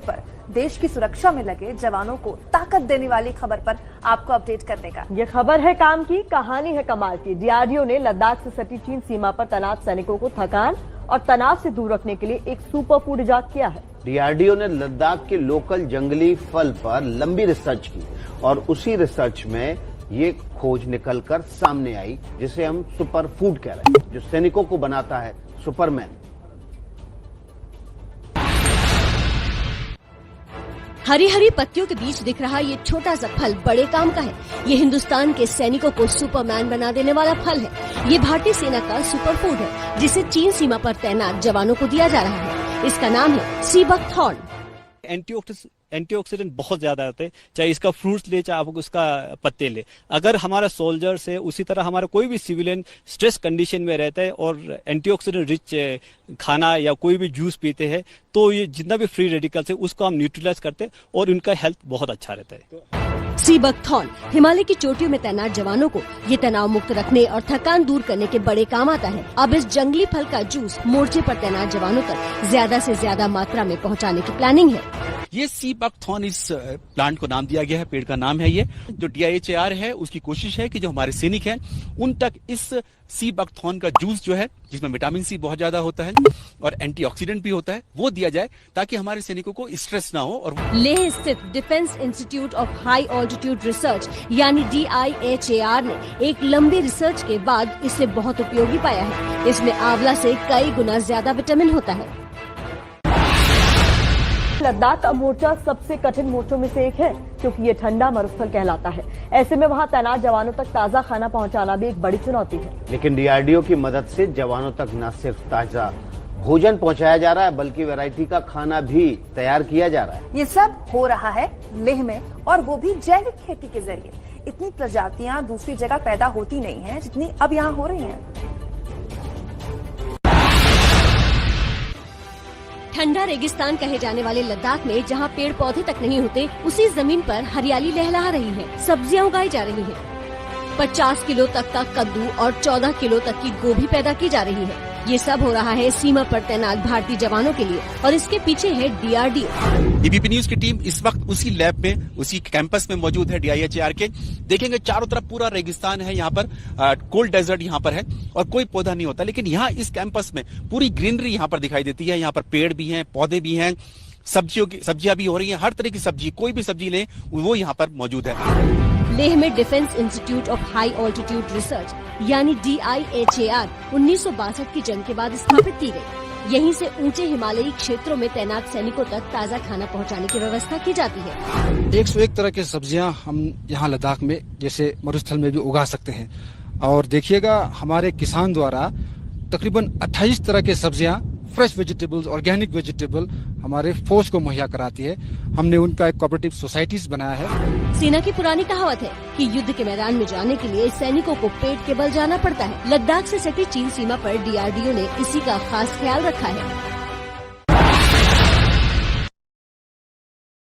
पर देश की सुरक्षा में लगे जवानों को ताकत देने वाली खबर पर आपको अपडेट करने का। ये खबर है काम की, कहानी है कमाल की। डीआरडीओ ने लद्दाख से सटी चीन सीमा पर तैनात सैनिकों को थकान और तनाव से दूर रखने के लिए एक सुपर फूड इजाद किया है। डीआरडीओ ने लद्दाख के लोकल जंगली फल पर लंबी रिसर्च की और उसी रिसर्च में ये खोज निकलकर सामने आई जिसे हम सुपर फूड कह रहे हैं, जो सैनिकों को बनाता है सुपरमैन। हरी हरी पत्तियों के बीच दिख रहा ये छोटा सा फल बड़े काम का है। ये हिंदुस्तान के सैनिकों को सुपरमैन बना देने वाला फल है। ये भारतीय सेना का सुपर फूड है जिसे चीन सीमा पर तैनात जवानों को दिया जा रहा है। इसका नाम है सी बकथॉर्न। एंटीऑक्सीडेंट बहुत ज्यादा होते हैं, चाहे इसका फ्रूट्स ले चाहे आप उसका पत्ते ले। अगर हमारा सोल्जर्स है उसी तरह हमारा कोई भी सिविलियन स्ट्रेस कंडीशन में रहता है और एंटीऑक्सीडेंट रिच खाना या कोई भी जूस पीते हैं तो ये जितना भी फ्री रेडिकल्स है उसको हम न्यूट्रलाइज करते हैं और उनका हेल्थ बहुत अच्छा रहता है। सी बकथॉर्न हिमालय की चोटियों में तैनात जवानों को ये तनाव मुक्त रखने और थकान दूर करने के बड़े काम आता है। अब इस जंगली फल का जूस मोर्चे पर तैनात जवानों तक ज्यादा से ज्यादा मात्रा में पहुंचाने की प्लानिंग है। ये सी बकथॉर्न इस प्लांट को नाम दिया गया है, पेड़ का नाम है। ये जो DIHAR है उसकी कोशिश है कि जो हमारे सैनिक हैं उन तक इस सी बकथॉर्न का जूस जो है जिसमें विटामिन सी बहुत ज्यादा होता है और एंटीऑक्सीडेंट भी होता है वो दिया जाए ताकि हमारे सैनिकों को स्ट्रेस ना हो। और लेह स्थित defence institute of high altitude research यानी DIHAR ने एक लंबी रिसर्च के बाद इसे बहुत उपयोगी पाया है। इसमें आंवला से कई गुना ज्यादा विटामिन होता है। लद्दाख का मोर्चा सबसे कठिन मोर्चों में से एक है क्योंकि ये ठंडा मरुस्थल कहलाता है। ऐसे में वहाँ तैनात जवानों तक ताजा खाना पहुँचाना भी एक बड़ी चुनौती है। लेकिन डीआरडीओ की मदद से जवानों तक न सिर्फ ताजा भोजन पहुँचाया जा रहा है बल्कि वैरायटी का खाना भी तैयार किया जा रहा है। ये सब हो रहा है लेह में और वो भी जैविक खेती के जरिए। इतनी प्रजातियां दूसरी जगह पैदा होती नहीं है जितनी अब यहाँ हो रही हैं। ठंडा रेगिस्तान कहे जाने वाले लद्दाख में जहाँ पेड़ पौधे तक नहीं होते उसी जमीन पर हरियाली लहला रही है। सब्जियां उगाई जा रही हैं। 50 किलो तक का कद्दू और 14 किलो तक की गोभी पैदा की जा रही है। ये सब हो रहा है सीमा पर तैनात भारतीय जवानों के लिए और इसके पीछे है DRDO। ABP न्यूज की टीम इस वक्त उसी लैब में उसी कैंपस में मौजूद है DIHAR के। देखेंगे चारों तरफ पूरा रेगिस्तान है, यहाँ पर कोल्ड डेजर्ट यहाँ पर है और कोई पौधा नहीं होता, लेकिन यहाँ इस कैंपस में पूरी ग्रीनरी यहाँ पर दिखाई देती है। यहाँ पर पेड़ भी हैं, पौधे भी हैं, सब्जियां भी हो रही हैं। हर तरह की सब्जी, कोई भी सब्जी लें वो यहाँ पर मौजूद है। लेह में defence institute of high altitude research यानी DIHAR 1962 की जंग के बाद स्थापित की गई। यहीं से ऊंचे हिमालयी क्षेत्रों में तैनात सैनिकों तक ताज़ा खाना पहुंचाने की व्यवस्था की जाती है। 101 तरह के सब्जियां हम यहाँ लद्दाख में जैसे मरुस्थल में भी उगा सकते हैं और देखिएगा हमारे किसान द्वारा तकरीबन 28 तरह के सब्जियां फ्रेश वेजिटेबल्स, ऑर्गेनिक वेजिटेबल हमारे फोर्स को मुहैया कराती है। हमने उनका एक कोऑपरेटिव सोसाइटीज बनाया है। सेना की पुरानी कहावत है कि युद्ध के मैदान में जाने के लिए सैनिकों को पेट के बल जाना पड़ता है। लद्दाख से सटी चीन सीमा पर DRDO ने इसी का खास ख्याल रखा है।